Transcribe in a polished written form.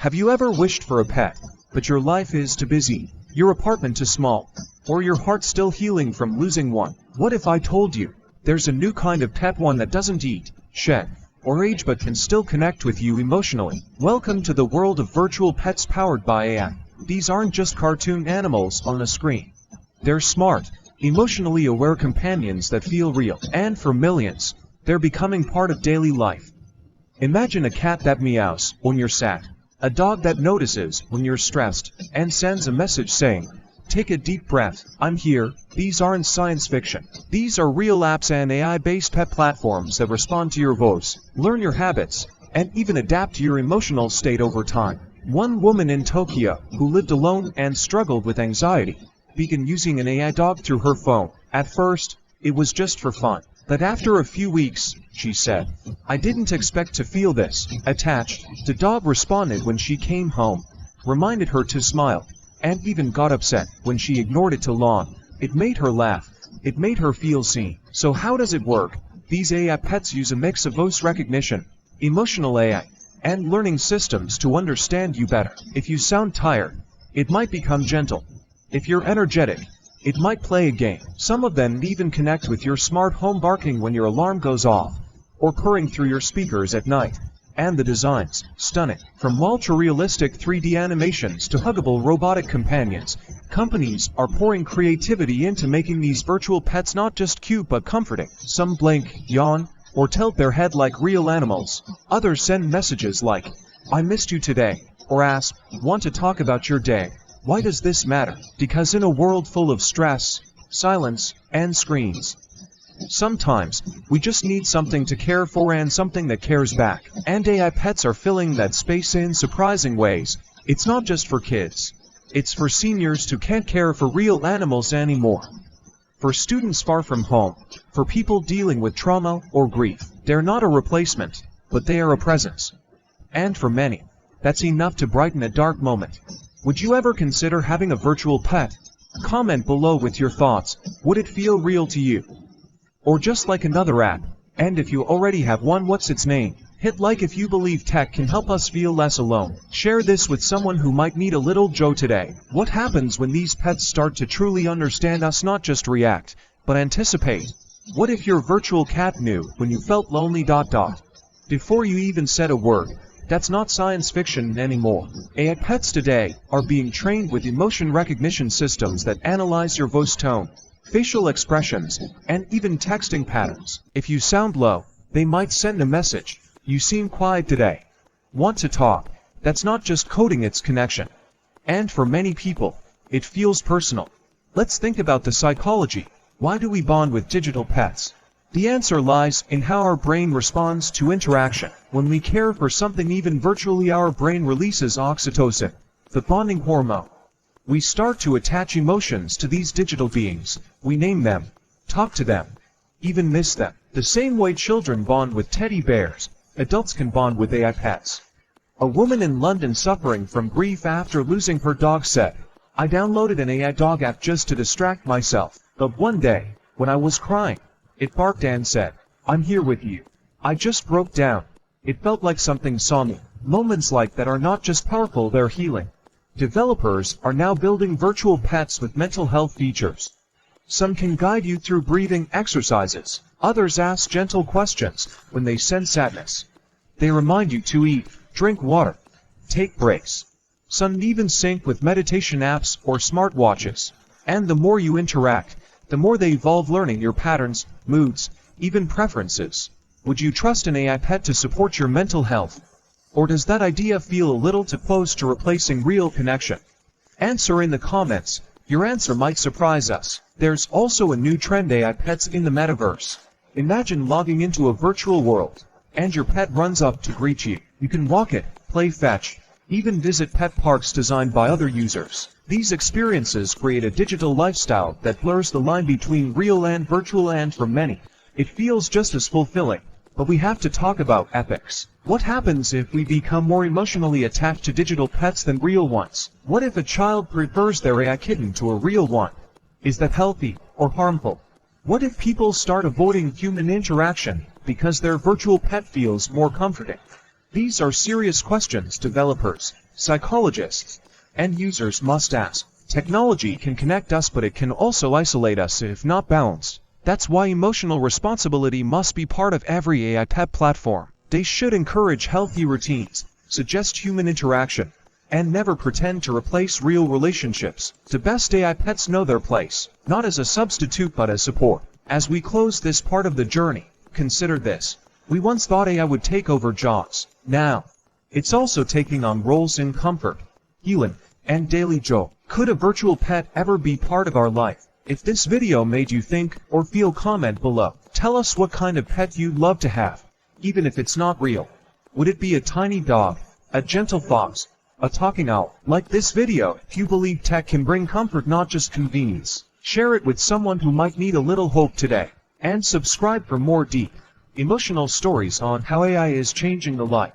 Have you ever wished for a pet, but your life is too busy, your apartment too small, or your heart still healing from losing one? What if I told you, there's a new kind of pet, one that doesn't eat, shed, or age but can still connect with you emotionally? Welcome to the world of virtual pets powered by AI. These aren't just cartoon animals on a screen. They're smart, emotionally aware companions that feel real, and for millions, they're becoming part of daily life. Imagine a cat that meows when you're sad, a dog that notices when you're stressed, and sends a message saying, "Take a deep breath, I'm here." These aren't science fiction. These are real apps and AI-based pet platforms that respond to your voice, learn your habits, and even adapt to your emotional state over time. One woman in Tokyo, who lived alone and struggled with anxiety, began using an AI dog through her phone. At first, it was just for fun. But after a few weeks, she said, "I didn't expect to feel this attached." The dog responded when she came home, reminded her to smile, and even got upset when she ignored it too long. It made her laugh. It made her feel seen. So how does it work? These AI pets use a mix of voice recognition, emotional AI, and learning systems to understand you better. If you sound tired, it might become gentle. If you're energetic, it might play a game. Some of them even connect with your smart home, barking when your alarm goes off, or purring through your speakers at night. And the designs, stunning. From ultra-realistic 3D animations to huggable robotic companions, companies are pouring creativity into making these virtual pets not just cute but comforting. Some blink, yawn, or tilt their head like real animals. Others send messages like, "I missed you today," or ask, "Want to talk about your day?" Why does this matter? Because in a world full of stress, silence, and screens, sometimes we just need something to care for and something that cares back. And AI pets are filling that space in surprising ways. It's not just for kids. It's for seniors who can't care for real animals anymore. For students far from home. For people dealing with trauma or grief. They're not a replacement, but they are a presence. And for many, that's enough to brighten a dark moment. Would you ever consider having a virtual pet? Comment below with your thoughts. Would it feel real to you? Or just like another app? And if you already have one, what's its name? Hit like if you believe tech can help us feel less alone. Share this with someone who might need a little joy today. What happens when these pets start to truly understand us, not just react, but anticipate? What if your virtual cat knew when you felt lonely ... before you even said a word? That's not science fiction anymore. AI pets today are being trained with emotion recognition systems that analyze your voice tone, facial expressions, and even texting patterns. If you sound low, they might send a message, "You seem quiet today. Want to talk?" That's not just coding, it's connection. And for many people, it feels personal. Let's think about the psychology. Why do we bond with digital pets? The answer lies in how our brain responds to interaction. When we care for something even virtually, our brain releases oxytocin, the bonding hormone. We start to attach emotions to these digital beings. We name them, talk to them, even miss them. The same way children bond with teddy bears, adults can bond with AI pets. A woman in London suffering from grief after losing her dog said, "I downloaded an AI dog app just to distract myself. But one day, when I was crying, it barked and said, 'I'm here with you.' I just broke down. It felt like something saw me." Moments like that are not just powerful, they're healing. Developers are now building virtual pets with mental health features. Some can guide you through breathing exercises. Others ask gentle questions when they sense sadness. They remind you to eat, drink water, take breaks. Some even sync with meditation apps or smartwatches. And the more you interact, the more they evolve, learning your patterns, moods, even preferences. Would you trust an AI pet to support your mental health? Or does that idea feel a little too close to replacing real connection? Answer in the comments. Your answer might surprise us. There's also a new trend: AI pets in the metaverse. Imagine logging into a virtual world, and your pet runs up to greet you. You can walk it, play fetch, even visit pet parks designed by other users. These experiences create a digital lifestyle that blurs the line between real and virtual, and for many, it feels just as fulfilling. But we have to talk about ethics. What happens if we become more emotionally attached to digital pets than real ones? What if a child prefers their AI kitten to a real one? Is that healthy or harmful? What if people start avoiding human interaction because their virtual pet feels more comforting? These are serious questions developers psychologists, and users must ask. Technology can connect us, but it can also isolate us if not balanced. That's why emotional responsibility must be part of every AI pet platform. They should encourage healthy routines, suggest human interaction, and never pretend to replace real relationships. The best AI pets know their place, not as a substitute but as support. As we close this part of the journey, consider this. We once thought AI would take over jobs. Now, it's also taking on roles in comfort, healing, and daily joy. Could a virtual pet ever be part of our life? If this video made you think or feel, comment below. Tell us what kind of pet you'd love to have, even if it's not real. Would it be a tiny dog, a gentle fox, a talking owl? Like this video if you believe tech can bring comfort, not just convenience. Share it with someone who might need a little hope today. And subscribe for more deep, emotional stories on how AI is changing the life